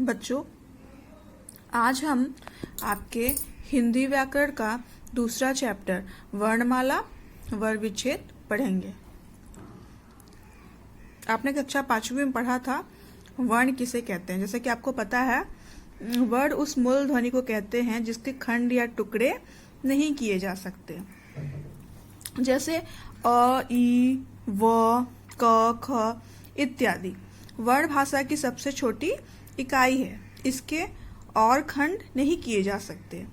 बच्चों, आज हम आपके हिंदी व्याकरण का दूसरा चैप्टर वर्णमाला वर्ण विच्छेद पढ़ेंगे। आपने कक्षा 5वीं में पढ़ा था वर्ण किसे कहते हैं। जैसे कि आपको पता है, वर्ण उस मूल ध्वनि को कहते हैं जिसके खंड या टुकड़े नहीं किए जा सकते। जैसे अ, ई, व, क, ख इत्यादि। वर्ण भाषा की सबसे छोटी इकाई है। इसके और खंड नहीं किए जा सकते।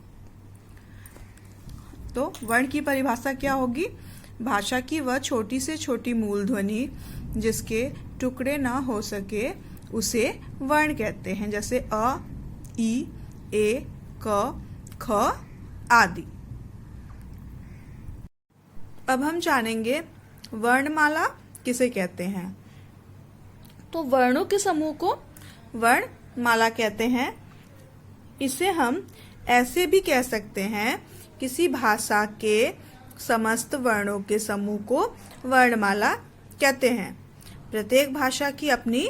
तो वर्ण की परिभाषा क्या होगी? भाषा की वह छोटी से छोटी मूल ध्वनि जिसके टुकड़े ना हो सके उसे वर्ण कहते हैं। जैसे अ, ई, ए, क, ख आदि। अब हम जानेंगे वर्णमाला किसे कहते हैं। तो वर्णों के समूह को वर्णमाला कहते हैं। इसे हम ऐसे भी कह सकते हैं, किसी भाषा के समस्त वर्णों के समूह को वर्णमाला कहते हैं। प्रत्येक भाषा की अपनी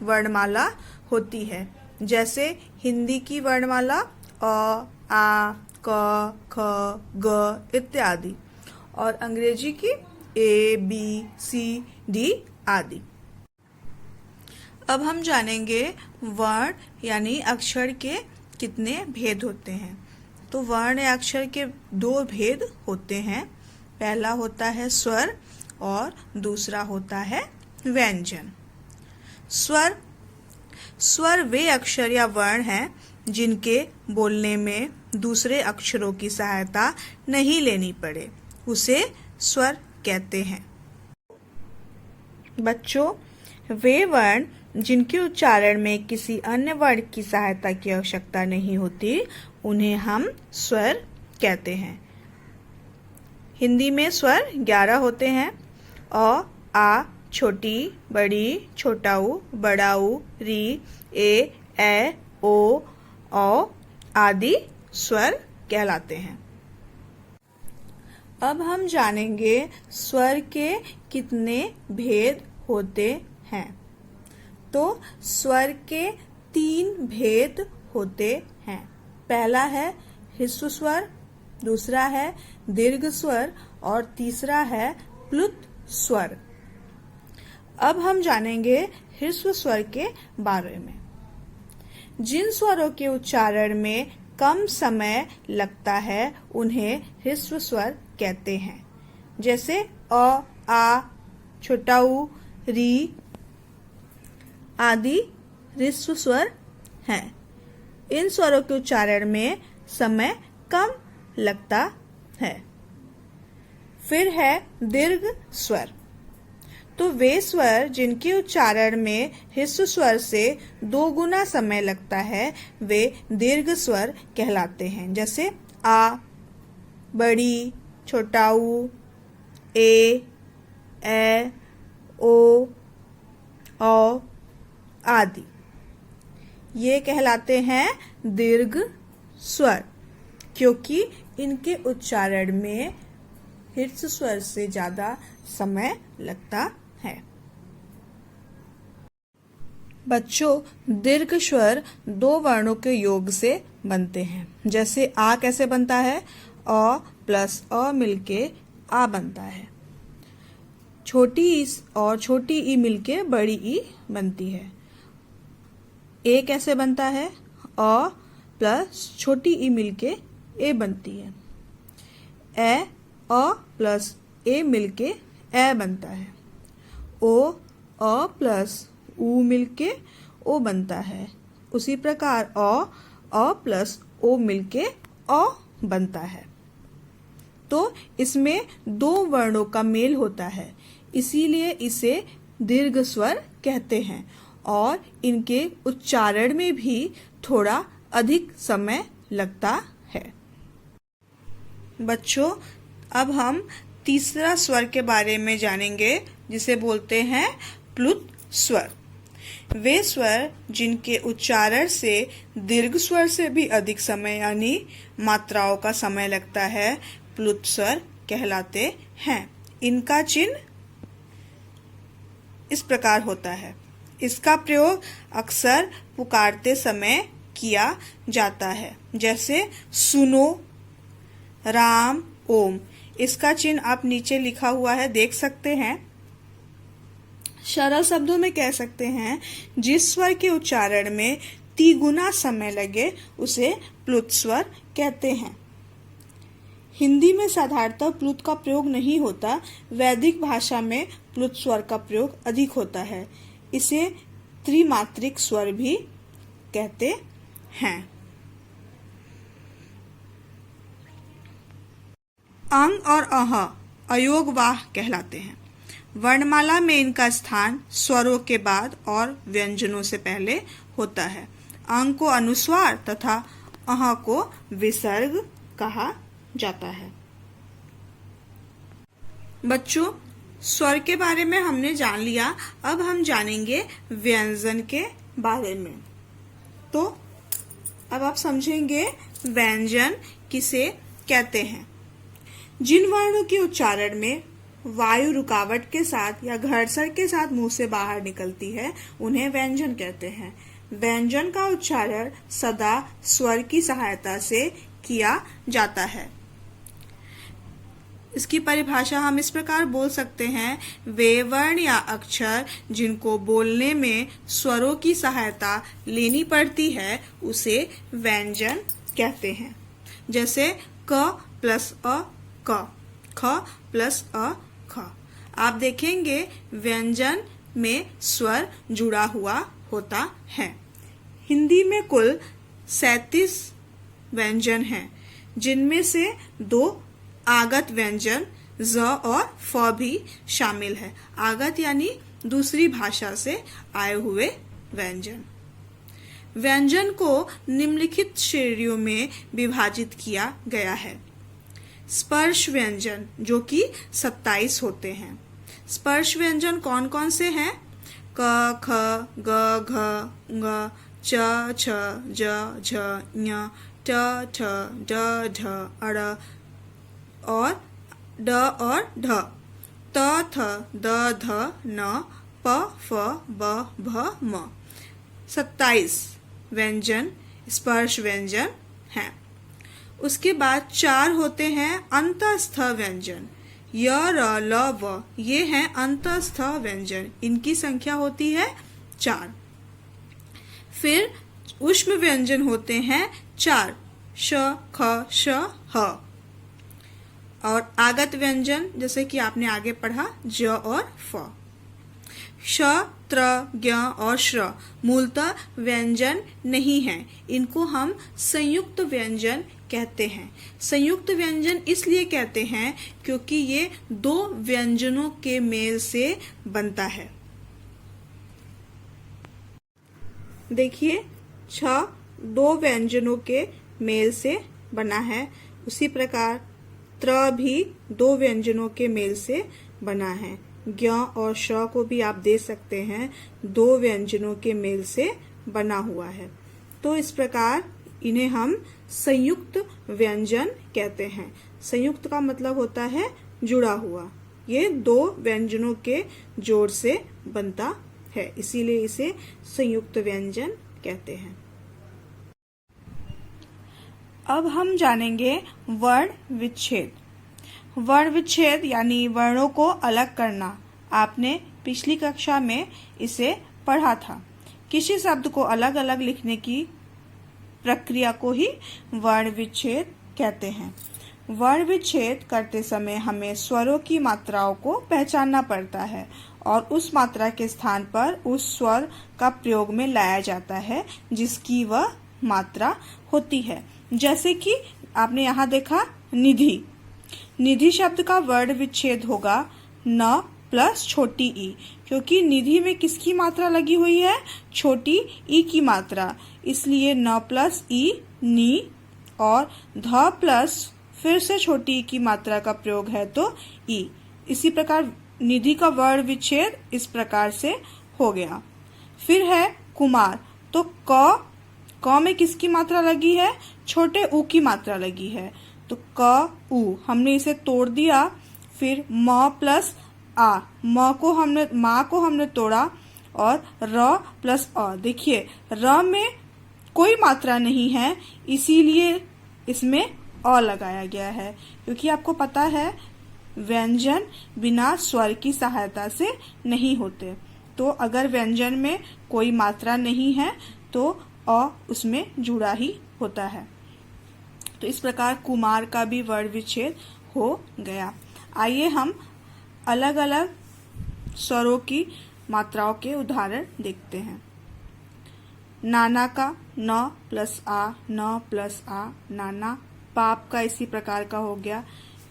वर्णमाला होती है। जैसे हिंदी की वर्णमाला अ, आ, क, ख, ग इत्यादि, और अंग्रेजी की ए, बी, सी, डी आदि। अब हम जानेंगे वर्ण यानी अक्षर के कितने भेद होते हैं। तो वर्ण या अक्षर के दो भेद होते हैं। पहला होता है स्वर और दूसरा होता है व्यंजन। स्वर वे अक्षर या वर्ण हैं जिनके बोलने में दूसरे अक्षरों की सहायता नहीं लेनी पड़े, उसे स्वर कहते हैं। बच्चों, वे वर्ण जिनके उच्चारण में किसी अन्य वर्ण की सहायता की आवश्यकता नहीं होती, उन्हें हम स्वर कहते हैं। हिंदी में स्वर 11 होते हैं। अ, आ, छोटी, बड़ी, छोटा ऊ, बड़ा ऊ, री, ए, ओ, औ आदि स्वर कहलाते हैं। अब हम जानेंगे स्वर के कितने भेद होते हैं। तो स्वर के 3 भेद होते हैं। पहला है ह्रस्व स्वर, दूसरा है दीर्घ स्वर और तीसरा है प्लुत स्वर। अब हम जानेंगे ह्रस्व स्वर के बारे में। जिन स्वरों के उच्चारण में कम समय लगता है उन्हें ह्रस्व स्वर कहते हैं। जैसे अ, आ, छोटा ऊ, री आदि ह्रस्व स्वर हैं। इन स्वरों के उच्चारण में समय कम लगता है। फिर है दीर्घ स्वर। तो वे स्वर जिनके उच्चारण में ह्रस्व स्वर से 2 गुना समय लगता है, वे दीर्घ स्वर कहलाते हैं। जैसे आ, बड़ी, छोटा ऊ, ए, ओ, औ आदि। ये कहलाते हैं दीर्घ स्वर, क्योंकि इनके उच्चारण में ह्रस्व स्वर से ज्यादा समय लगता है। बच्चों, दीर्घ स्वर 2 वर्णों के योग से बनते हैं। जैसे आ कैसे बनता है? अ प्लस अ मिलके आ बनता है। छोटी ई और छोटी ई मिलके बड़ी ई बनती है। ए कैसे बनता है? अ प्लस छोटी ई मिलके ए बनती है। अ प्लस ए मिलके ए बनता है। ओ, अ प्लस ऊ मिलके ओ बनता है। उसी प्रकार अ प्लस ओ मिलके औ बनता है। तो इसमें 2 वर्णों का मेल होता है, इसीलिए इसे दीर्घ स्वर कहते हैं और इनके उच्चारण में भी थोड़ा अधिक समय लगता है। बच्चों, अब हम तीसरा स्वर के बारे में जानेंगे, जिसे बोलते हैं प्लुत स्वर। वे स्वर जिनके उच्चारण से दीर्घ स्वर से भी अधिक समय यानी मात्राओं का समय लगता है, प्लुत स्वर कहलाते हैं। इनका चिन्ह इस प्रकार होता है। इसका प्रयोग अक्सर पुकारते समय किया जाता है, जैसे सुनो, राम, ओम। इसका चिन्ह आप नीचे लिखा हुआ है, देख सकते हैं। सरल शब्दों में कह सकते हैं, जिस स्वर के उच्चारण में तिगुना समय लगे उसे प्लुत स्वर कहते हैं। हिंदी में साधारणतः प्लुत का प्रयोग नहीं होता, वैदिक भाषा में प्लुत स्वर का प्रयोग अधिक होता है। इसे त्रिमात्रिक स्वर भी कहते हैं। अंग और अह अयोगवाह कहलाते हैं। वर्णमाला में इनका स्थान स्वरों के बाद और व्यंजनों से पहले होता है। अंग को अनुस्वार तथा अह को विसर्ग कहा जाता है। बच्चों, स्वर के बारे में हमने जान लिया, अब हम जानेंगे व्यंजन के बारे में। तो अब आप समझेंगे व्यंजन किसे कहते हैं। जिन वर्णों के उच्चारण में वायु रुकावट के साथ या घर्षण के साथ मुंह से बाहर निकलती है उन्हें व्यंजन कहते हैं। व्यंजन का उच्चारण सदा स्वर की सहायता से किया जाता है। इसकी परिभाषा हम इस प्रकार बोल सकते हैं, वे वर्ण या अक्षर जिनको बोलने में स्वरों की सहायता लेनी पड़ती है उसे व्यंजन कहते हैं। जैसे क प्लस अ क, ख प्लस अ ख। आप देखेंगे व्यंजन में स्वर जुड़ा हुआ होता है। हिंदी में कुल 37 व्यंजन हैं, जिनमें से 2 आगत व्यंजन ज और फ भी शामिल है। आगत यानी दूसरी भाषा से आए हुए व्यंजन। व्यंजन को निम्नलिखित श्रेणियों में विभाजित किया गया है। स्पर्श व्यंजन, जो कि 27 होते हैं। स्पर्श व्यंजन कौन कौन से हैं? क, ख, ग, घ, ङ, च, छ, ज, झ, ञ, ट, ठ, ड, ढ, अड़ और ड और ढ। त, थ, द, ध, न, प, फ, ब, भ, म। 27 व्यंजन स्पर्श व्यंजन हैं। उसके बाद 4 होते हैं अंतस्थ व्यंजन। य, र, ल, व ये हैं अंतस्थ व्यंजन। इनकी संख्या होती है 4। फिर ऊष्म व्यंजन होते हैं 4, श, ख, श, ह। और आगत व्यंजन जैसे कि आपने आगे पढ़ा ज और फ। श, त्र, ज्ञ और श्र मूलतः व्यंजन नहीं हैं। इनको हम संयुक्त व्यंजन कहते हैं। संयुक्त व्यंजन इसलिए कहते हैं क्योंकि ये 2 व्यंजनों के मेल से बनता है। देखिए, छ 2 व्यंजनों के मेल से बना है। उसी प्रकार त्र भी 2 व्यंजनों के मेल से बना है। ज्ञ और श को भी आप दे सकते हैं, 2 व्यंजनों के मेल से बना हुआ है। तो इस प्रकार इन्हें हम संयुक्त व्यंजन कहते हैं। संयुक्त का मतलब होता है जुड़ा हुआ। ये 2 व्यंजनों के जोड़ से बनता है, इसीलिए इसे संयुक्त व्यंजन कहते हैं। अब हम जानेंगे वर्ण विच्छेद। वर्ण विच्छेद यानी वर्णों को अलग करना। आपने पिछली कक्षा में इसे पढ़ा था। किसी शब्द को अलग अलग लिखने की प्रक्रिया को ही वर्ण विच्छेद कहते हैं। वर्ण विच्छेद करते समय हमें स्वरों की मात्राओं को पहचानना पड़ता है और उस मात्रा के स्थान पर उस स्वर का प्रयोग में लाया जाता है जिसकी वह मात्रा होती है। जैसे कि आपने यहाँ देखा निधि। निधि शब्द का वर्ण विच्छेद होगा न प्लस छोटी ई, क्योंकि निधि में किसकी मात्रा लगी हुई है? छोटी ई की मात्रा, इसलिए न प्लस ई नी, और ध प्लस फिर से छोटी ई की मात्रा का प्रयोग है तो ई। इसी प्रकार निधि का वर्ण विच्छेद इस प्रकार से हो गया। फिर है कुमार, तो क में किसकी मात्रा लगी है? छोटे ऊ की मात्रा लगी है, तो क ऊ हमने इसे तोड़ दिया। फिर म प्लस आ, माँ को हमने तोड़ा और र प्लस अ। देखिए र में कोई मात्रा नहीं है, इसीलिए इसमें अ लगाया गया है, क्योंकि आपको पता है व्यंजन बिना स्वर की सहायता से नहीं होते। तो अगर व्यंजन में कोई मात्रा नहीं है तो अ उसमें जुड़ा ही होता है। तो इस प्रकार कुमार का भी वर्ण विच्छेद हो गया। आइए हम अलग अलग स्वरों की मात्राओं के उदाहरण देखते हैं। नाना का न प्लस आ, न प्लस आ, नाना। पाप का इसी प्रकार का हो गया।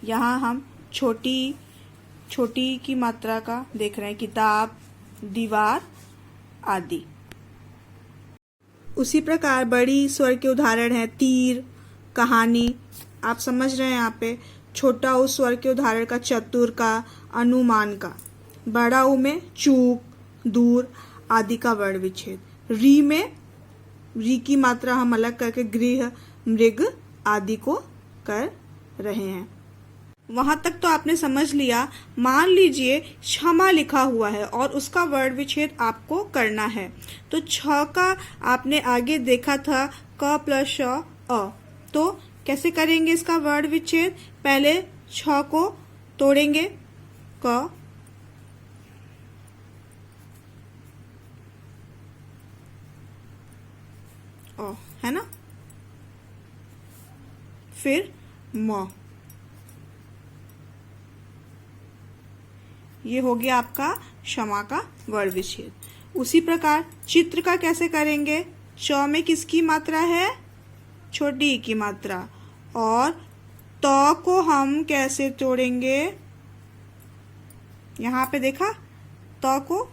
यहाँ हम छोटी छोटी की मात्रा का देख रहे हैं, किताब, दीवार आदि। उसी प्रकार बड़ी स्वर के उदाहरण है तीर, कहानी। आप समझ रहे हैं यहाँ पे। छोटा उ स्वर के उदाहरण का चतुर का, अनुमान का। बड़ा उ में चूक, दूर आदि का वर्ण विच्छेद। री में री की मात्रा हम अलग करके गृह, मृग आदि को कर रहे हैं। वहां तक तो आपने समझ लिया। मान लीजिए क्षमा लिखा हुआ है और उसका वर्ण विच्छेद आपको करना है। तो छ का आपने आगे देखा था क प्लस श अ, तो कैसे करेंगे इसका वर्ण विच्छेद? पहले छ को तोड़ेंगे, क, अ, है ना, फिर म। ये हो गया आपका क्षमा का वर्ण विच्छेद। उसी प्रकार चित्र का कैसे करेंगे? च में किसकी मात्रा है? छोटी की मात्रा। और त को हम कैसे तोड़ेंगे? यहाँ पे देखा त को,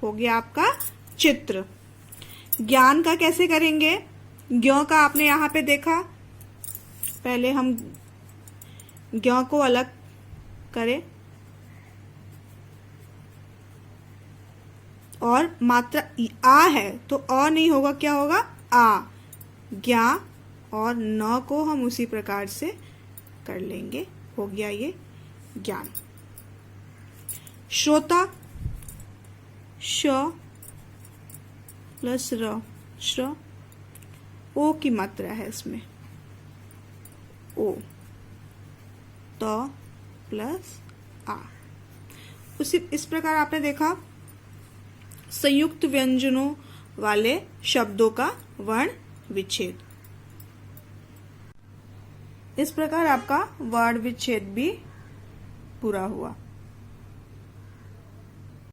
हो गया आपका चित्र। ज्ञान का कैसे करेंगे? ज्ञ का आपने यहाँ पे देखा। पहले हम ज्ञ को अलग करें और मात्रा आ है तो अ नहीं होगा, क्या होगा? आ। ज्ञा और न को हम उसी प्रकार से कर लेंगे। हो गया ये ज्ञान। श्रोता, श प्लस र, श्र। ओ की मात्रा है इसमें, ओ। त प्लस आ। उसी इस प्रकार आपने देखा संयुक्त व्यंजनों वाले शब्दों का वर्ण विच्छेद। इस प्रकार आपका वर्ण विच्छेद भी पूरा हुआ।